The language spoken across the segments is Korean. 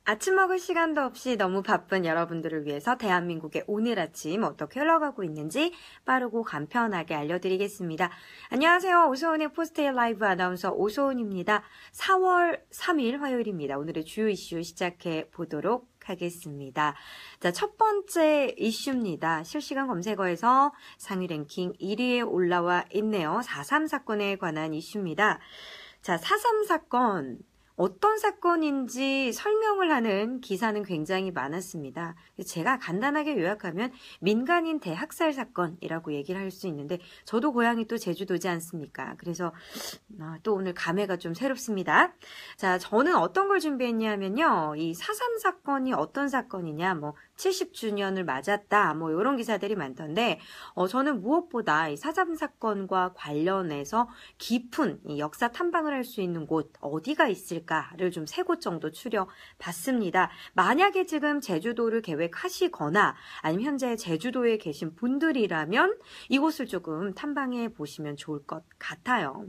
아침 먹을 시간도 없이 너무 바쁜 여러분들을 위해서 대한민국의 오늘 아침 어떻게 흘러가고 있는지 빠르고 간편하게 알려드리겠습니다. 안녕하세요. 오소은의 포스트잇 라이브 아나운서 오소은입니다. 4월 3일 화요일입니다. 오늘의 주요 이슈 시작해 보도록 하겠습니다. 자, 첫 번째 이슈입니다. 실시간 검색어에서 상위 랭킹 1위에 올라와 있네요. 4.3 사건에 관한 이슈입니다. 자, 4.3 사건. 어떤 사건인지 설명을 하는 기사는 굉장히 많았습니다. 제가 간단하게 요약하면 민간인 대학살 사건이라고 얘기를 할 수 있는데 저도 고향이 또 제주도지 않습니까? 그래서 또 오늘 감회가 좀 새롭습니다. 자, 저는 어떤 걸 준비했냐면요. 이 4.3 사건이 어떤 사건이냐, 70주년을 맞았다, 이런 기사들이 많던데, 저는 무엇보다 이 4.3 사건과 관련해서 깊은 이 역사 탐방을 할 수 있는 곳, 어디가 있을까를 좀 3곳 정도 추려봤습니다. 만약에 지금 제주도를 계획하시거나, 아니면 현재 제주도에 계신 분들이라면, 이곳을 조금 탐방해 보시면 좋을 것 같아요.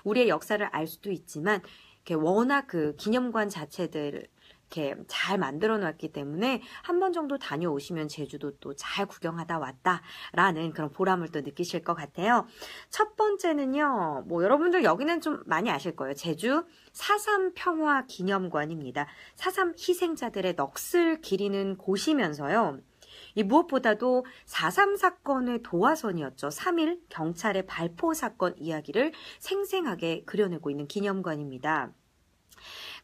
우리의 역사를 알 수도 있지만, 이렇게 워낙 그 기념관 자체들, 이렇게 잘 만들어 놨기 때문에 한 번 정도 다녀오시면 제주도 또 잘 구경하다 왔다라는 그런 보람을 또 느끼실 것 같아요. 첫 번째는요, 여러분들 여기는 좀 많이 아실 거예요. 제주 4.3 평화기념관입니다. 4.3 희생자들의 넋을 기리는 곳이면서요. 이 무엇보다도 4.3 사건의 도화선이었죠. 3.1 경찰의 발포 사건 이야기를 생생하게 그려내고 있는 기념관입니다.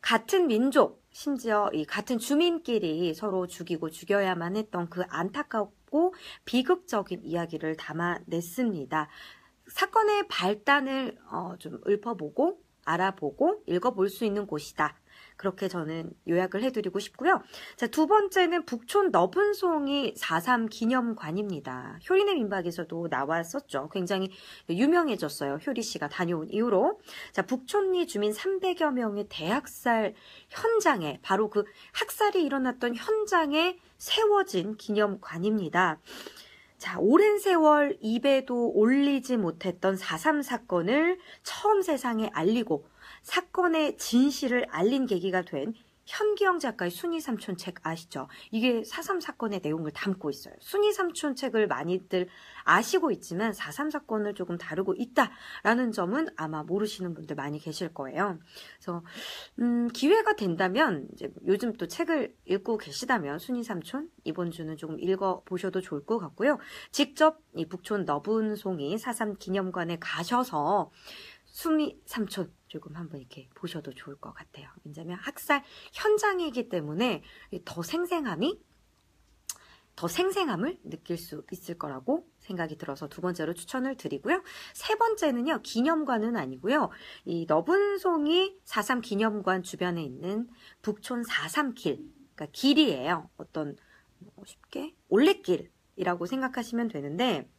같은 민족, 심지어 이 같은 주민끼리 서로 죽이고 죽여야만 했던 그 안타깝고 비극적인 이야기를 담아냈습니다. 사건의 발단을 좀 읊어보고 알아보고 읽어볼 수 있는 곳이다. 그렇게 저는 요약을 해드리고 싶고요. 자, 두 번째는 북촌 너분송이 4.3 기념관입니다. 효리네 민박에서도 나왔었죠. 굉장히 유명해졌어요. 효리 씨가 다녀온 이후로. 자, 북촌리 주민 300여 명의 대학살 현장에, 바로 그 학살이 일어났던 현장에 세워진 기념관입니다. 자, 오랜 세월 입에도 올리지 못했던 4.3 사건을 처음 세상에 알리고 사건의 진실을 알린 계기가 된 현기영 작가의 순이삼촌 책 아시죠? 이게 4.3 사건의 내용을 담고 있어요. 순이삼촌 책을 많이들 아시고 있지만 4.3 사건을 조금 다루고 있다라는 점은 아마 모르시는 분들 많이 계실 거예요. 그래서 기회가 된다면 이제 요즘 또 책을 읽고 계시다면 순이삼촌 이번 주는 조금 읽어보셔도 좋을 것 같고요. 직접 이 북촌 너분송이 4.3 기념관에 가셔서 순이삼촌 조금 한번 이렇게 보셔도 좋을 것 같아요. 왜냐하면 학살 현장이기 때문에 더 생생함을 느낄 수 있을 거라고 생각이 들어서 두 번째로 추천을 드리고요. 세 번째는요, 기념관은 아니고요. 이 너분송이 4.3 기념관 주변에 있는 북촌 4.3길, 그러니까 길이에요. 어떤 쉽게 올레길이라고 생각하시면 되는데,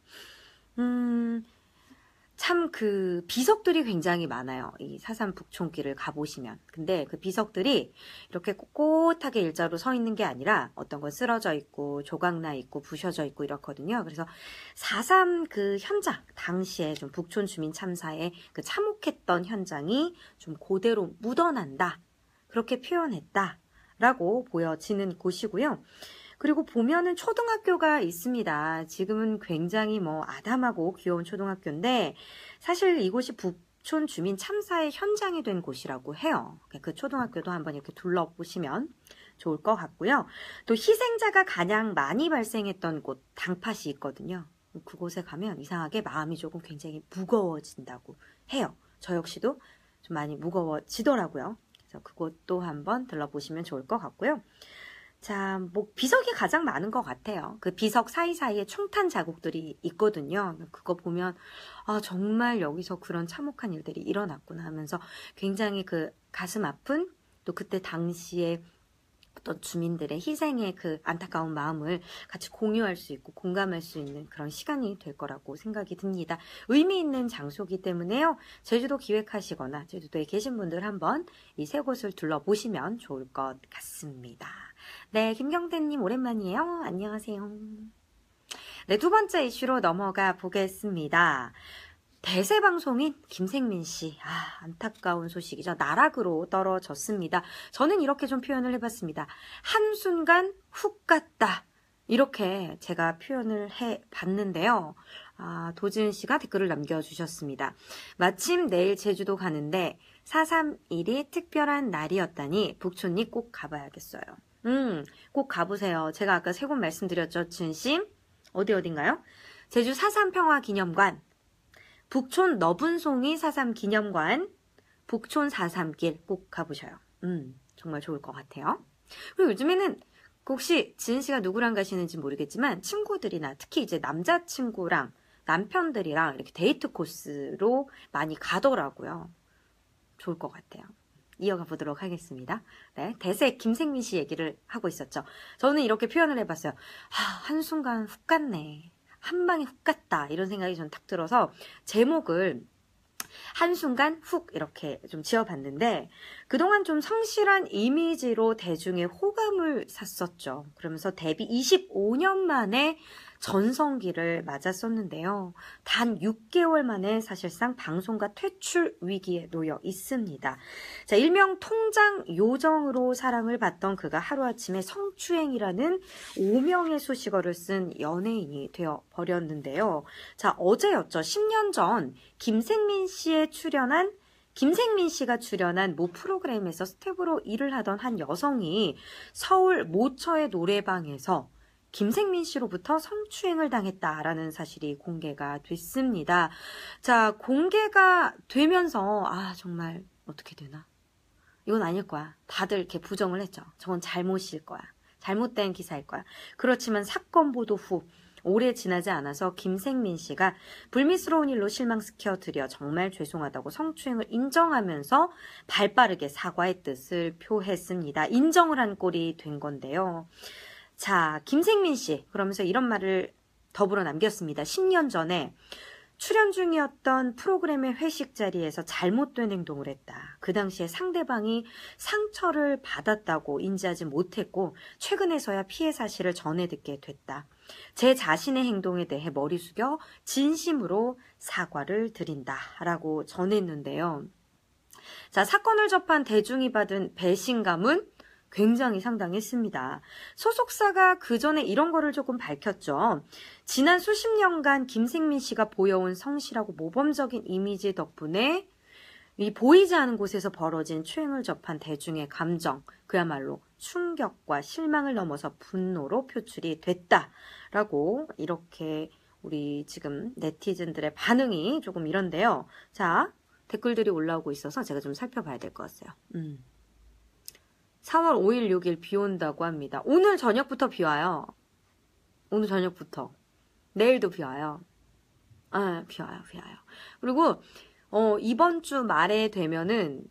참 그 비석들이 굉장히 많아요. 이 4.3 북촌길을 가보시면. 근데 그 비석들이 이렇게 꼿꼿하게 일자로 서 있는 게 아니라 어떤 건 쓰러져 있고 조각나 있고 부셔져 있고 이렇거든요. 그래서 4.3 그 현장, 당시에 좀 북촌 주민 참사에 그 참혹했던 현장이 좀 그대로 묻어난다. 그렇게 표현했다라고 보여지는 곳이고요. 그리고 보면은 초등학교가 있습니다. 지금은 굉장히 아담하고 귀여운 초등학교인데 사실 이곳이 북촌 주민 참사의 현장이 된 곳이라고 해요. 그 초등학교도 한번 이렇게 둘러보시면 좋을 것 같고요. 또 희생자가 가장 많이 발생했던 곳 당팟이 있거든요. 그곳에 가면 이상하게 마음이 조금 굉장히 무거워진다고 해요. 저 역시도 좀 많이 무거워지더라고요. 그래서 그곳도 한번 들러보시면 좋을 것 같고요. 자, 비석이 가장 많은 것 같아요. 그 비석 사이사이에 총탄 자국들이 있거든요. 그거 보면, 정말 여기서 그런 참혹한 일들이 일어났구나 하면서 굉장히 그 가슴 아픈, 또 그때 당시에 어떤 주민들의 희생의 그 안타까운 마음을 같이 공유할 수 있고 공감할 수 있는 그런 시간이 될 거라고 생각이 듭니다. 의미 있는 장소이기 때문에요. 제주도 기획하시거나 제주도에 계신 분들 한번 이 세 곳을 둘러보시면 좋을 것 같습니다. 네, 김경태님 오랜만이에요. 안녕하세요. 네, 두 번째 이슈로 넘어가 보겠습니다. 대세 방송인 김생민 씨, 안타까운 소식이죠. 나락으로 떨어졌습니다. 저는 이렇게 좀 표현을 해봤습니다. 한순간 훅 갔다. 이렇게 제가 표현을 해봤는데요. 도지은 씨가 댓글을 남겨주셨습니다. 마침 내일 제주도 가는데 4.3일이 특별한 날이었다니 북촌리 꼭 가봐야겠어요. 꼭 가보세요. 제가 아까 세 곳 말씀드렸죠, 지은 씨. 어딘가요? 제주 4.3 평화기념관, 북촌 너분송이 4.3 기념관, 북촌 4.3길 꼭 가보셔요. 정말 좋을 것 같아요. 그리고 요즘에는 혹시 지은 씨가 누구랑 가시는지 모르겠지만 친구들이나 특히 이제 남자친구랑 남편들이랑 이렇게 데이트 코스로 많이 가더라고요. 좋을 것 같아요. 이어가 보도록 하겠습니다. 네, 대세 김생민 씨 얘기를 하고 있었죠. 저는 이렇게 표현을 해봤어요. 한순간 훅 갔네. 한 방에 훅 갔다. 이런 생각이 전 딱 들어서 제목을 한순간 훅 이렇게 좀 지어봤는데 그동안 좀 성실한 이미지로 대중의 호감을 샀었죠. 그러면서 데뷔 25년 만에 전성기를 맞았었는데요. 단 6개월 만에 사실상 방송가 퇴출 위기에 놓여 있습니다. 자, 일명 통장 요정으로 사랑을 받던 그가 하루아침에 성추행이라는 오명의 수식어를 쓴 연예인이 되어버렸는데요. 자, 어제였죠. 10년 전 김생민 씨가 출연한 모 프로그램에서 스텝으로 일을 하던 한 여성이 서울 모처의 노래방에서 김생민 씨로부터 성추행을 당했다라는 사실이 공개가 됐습니다. 자, 공개가 되면서 정말 어떻게 되나? 이건 아닐 거야. 다들 이렇게 부정을 했죠. 저건 잘못일 거야. 잘못된 기사일 거야. 그렇지만 사건 보도 후 오래 지나지 않아서 김생민 씨가 불미스러운 일로 실망시켜드려 정말 죄송하다고 성추행을 인정하면서 발빠르게 사과의 뜻을 표했습니다. 인정을 한 꼴이 된 건데요. 자, 김생민 씨 그러면서 이런 말을 더불어 남겼습니다. 10년 전에 출연 중이었던 프로그램의 회식 자리에서 잘못된 행동을 했다. 그 당시에 상대방이 상처를 받았다고 인지하지 못했고 최근에서야 피해 사실을 전해 듣게 됐다. 제 자신의 행동에 대해 머리 숙여 진심으로 사과를 드린다라고 전했는데요. 자, 사건을 접한 대중이 받은 배신감은 굉장히 상당했습니다. 소속사가 그 전에 이런 거를 조금 밝혔죠. 지난 수십 년간 김생민 씨가 보여온 성실하고 모범적인 이미지 덕분에 이 보이지 않은 곳에서 벌어진 추행을 접한 대중의 감정, 그야말로 충격과 실망을 넘어서 분노로 표출이 됐다라고 이렇게 우리 지금 네티즌들의 반응이 조금 이런데요. 자, 댓글들이 올라오고 있어서 제가 좀 살펴봐야 될 것 같아요. 4월 5일, 6일 비 온다고 합니다. 오늘 저녁부터 비 와요. 오늘 저녁부터. 내일도 비 와요. 비 와요. 그리고 이번 주 말에 되면은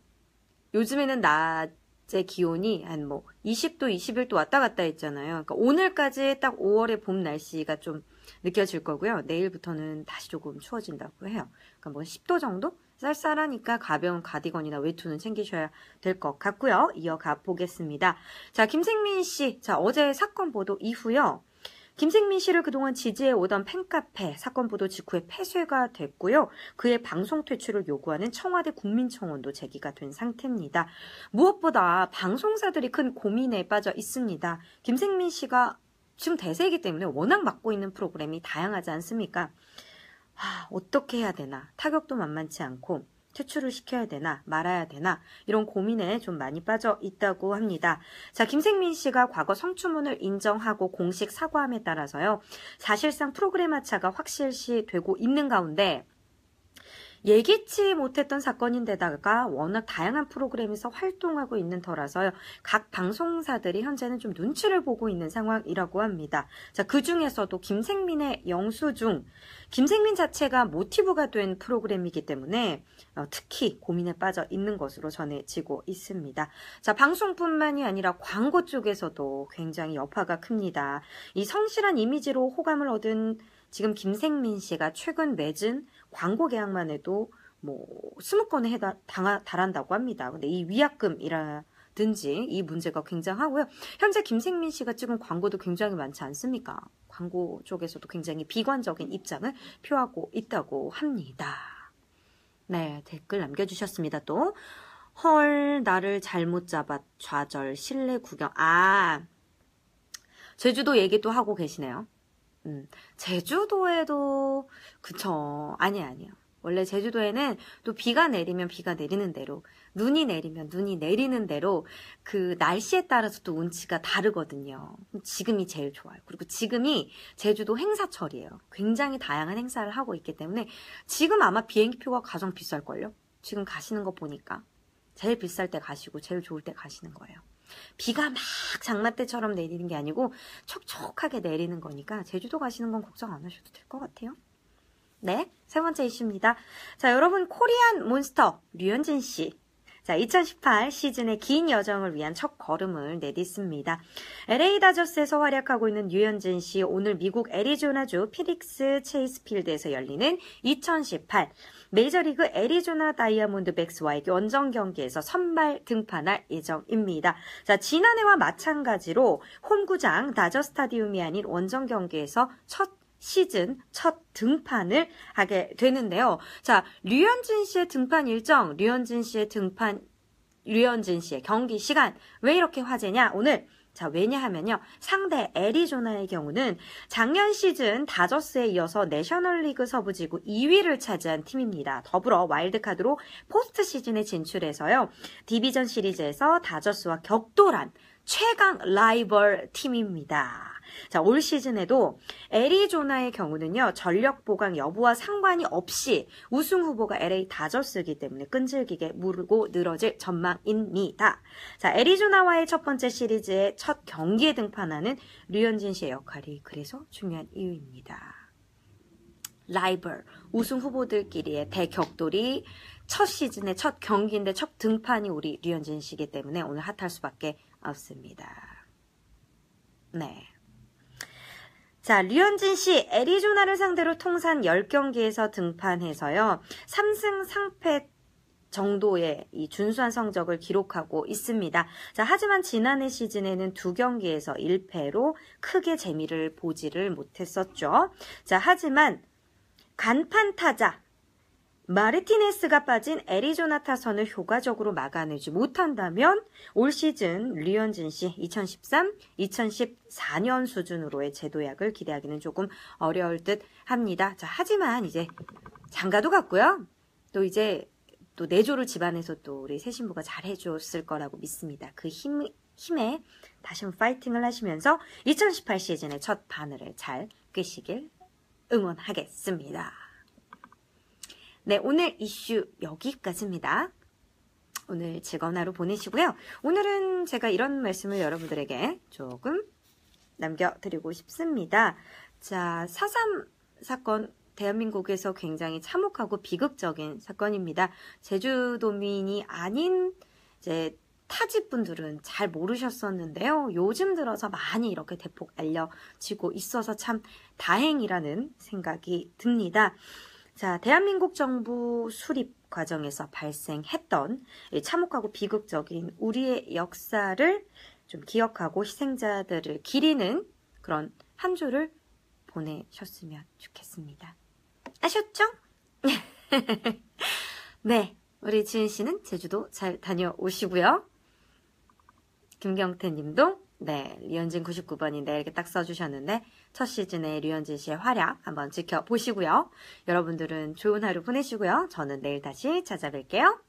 요즘에는 낮에 기온이 한 20도, 21도 왔다 갔다 했잖아요. 그러니까 오늘까지 딱 5월의 봄 날씨가 좀 느껴질 거고요. 내일부터는 다시 조금 추워진다고 해요. 그러니까 10도 정도? 쌀쌀하니까 가벼운 가디건이나 외투는 챙기셔야 될 것 같고요. 이어가 보겠습니다. 자, 김생민 씨. 자, 어제 사건 보도 이후요. 김생민 씨를 그동안 지지해 오던 팬카페 사건 보도 직후에 폐쇄가 됐고요. 그의 방송 퇴출을 요구하는 청와대 국민청원도 제기가 된 상태입니다. 무엇보다 방송사들이 큰 고민에 빠져 있습니다. 김생민 씨가 지금 대세이기 때문에 워낙 맡고 있는 프로그램이 다양하지 않습니까? 어떻게 해야 되나? 타격도 만만치 않고 퇴출을 시켜야 되나 말아야 되나 이런 고민에 좀 많이 빠져 있다고 합니다. 자, 김생민 씨가 과거 성추문을 인정하고 공식 사과함에 따라서요. 사실상 프로그램 하차가 확실시되고 있는 가운데 예기치 못했던 사건인데다가 워낙 다양한 프로그램에서 활동하고 있는 터라서요. 각 방송사들이 현재는 좀 눈치를 보고 있는 상황이라고 합니다. 자, 그 중에서도 김생민의 영수증, 김생민 자체가 모티브가 된 프로그램이기 때문에 특히 고민에 빠져 있는 것으로 전해지고 있습니다. 자, 방송뿐만이 아니라 광고 쪽에서도 굉장히 여파가 큽니다. 이 성실한 이미지로 호감을 얻은 지금 김생민 씨가 최근 맺은 광고 계약만 해도 20건에 달한다고 합니다. 근데 이 위약금이라든지 이 문제가 굉장하고요. 현재 김생민 씨가 찍은 광고도 굉장히 많지 않습니까? 광고 쪽에서도 굉장히 비관적인 입장을 표하고 있다고 합니다. 네, 댓글 남겨주셨습니다. 또 헐, 나를 잘못 잡아 좌절 실내 구경. 제주도 얘기 또 하고 계시네요. 제주도에도 그쵸. 아니에요. 원래 제주도에는 또 비가 내리면 비가 내리는 대로, 눈이 내리면 눈이 내리는 대로 그 날씨에 따라서 또 운치가 다르거든요. 지금이 제일 좋아요. 그리고 지금이 제주도 행사철이에요. 굉장히 다양한 행사를 하고 있기 때문에 지금 아마 비행기표가 가장 비쌀걸요? 지금 가시는 거 보니까. 제일 비쌀 때 가시고 제일 좋을 때 가시는 거예요. 비가 막 장마 때처럼 내리는 게 아니고 촉촉하게 내리는 거니까 제주도 가시는 건 걱정 안 하셔도 될 것 같아요. 네, 세 번째 이슈입니다. 자, 여러분 코리안 몬스터 류현진 씨. 자, 2018 시즌의 긴 여정을 위한 첫 걸음을 내딛습니다. LA 다저스에서 활약하고 있는 류현진 씨, 오늘 미국 애리조나주 피닉스 체이스필드에서 열리는 2018 메이저리그 애리조나 다이아몬드백스와의 원정 경기에서 선발 등판할 예정입니다. 자, 지난해와 마찬가지로 홈구장 다저 스타디움이 아닌 원정 경기에서 시즌 첫 등판을 하게 되는데요. 자, 류현진 씨의 등판 일정, 류현진 씨의 경기 시간, 왜 이렇게 화제냐? 오늘 자, 왜냐하면요. 상대 애리조나의 경우는 작년 시즌 다저스에 이어서 내셔널리그 서부지구 2위를 차지한 팀입니다. 더불어 와일드카드로 포스트 시즌에 진출해서요. 디비전 시리즈에서 다저스와 격돌한 최강 라이벌 팀입니다. 자, 올 시즌에도 애리조나의 경우는요, 전력 보강 여부와 상관이 없이 우승 후보가 LA 다저스이기 때문에 끈질기게 무르고 늘어질 전망입니다. 자, 애리조나와의 첫 번째 시리즈의 첫 경기에 등판하는 류현진 씨의 역할이 그래서 중요한 이유입니다. 라이벌, 우승 후보들끼리의 대격돌이 첫 시즌의 첫 경기인데 첫 등판이 우리 류현진 씨이기 때문에 오늘 핫할 수밖에 없습니다. 네. 자, 류현진 씨, 애리조나를 상대로 통산 10경기에서 등판해서요. 3승 3패 정도의 이 준수한 성적을 기록하고 있습니다. 자, 하지만 지난해 시즌에는 2경기에서 1패로 크게 재미를 보지를 못했었죠. 자, 하지만 간판 타자 마르티네스가 빠진 애리조나 타선을 효과적으로 막아내지 못한다면 올 시즌 류현진 씨 2013, 2014년 수준으로의 제도약을 기대하기는 조금 어려울 듯 합니다. 자, 하지만 이제 장가도 갔고요. 또 이제 또 내조를 집안에서 또 우리 새 신부가 잘 해줬을 거라고 믿습니다. 그 힘에 다시 한번 파이팅을 하시면서 2018 시즌의 첫 바늘을 잘 꿰시길 응원하겠습니다. 네, 오늘 이슈 여기까지입니다. 오늘 즐거운 하루 보내시고요. 오늘은 제가 이런 말씀을 여러분들에게 조금 남겨드리고 싶습니다. 자, 4.3 사건 대한민국에서 굉장히 참혹하고 비극적인 사건입니다. 제주도민이 아닌 이제 타지 분들은 잘 모르셨었는데요. 요즘 들어서 많이 이렇게 대폭 알려지고 있어서 참 다행이라는 생각이 듭니다. 자, 대한민국 정부 수립 과정에서 발생했던 참혹하고 비극적인 우리의 역사를 좀 기억하고 희생자들을 기리는 그런 한 주를 보내셨으면 좋겠습니다. 아셨죠? 네, 우리 지은 씨는 제주도 잘 다녀오시고요. 김경태 님도 네, 류현진 99번인데 이렇게 딱 써주셨는데 첫 시즌의 류현진 씨의 활약 한번 지켜보시고요. 여러분들은 좋은 하루 보내시고요. 저는 내일 다시 찾아뵐게요.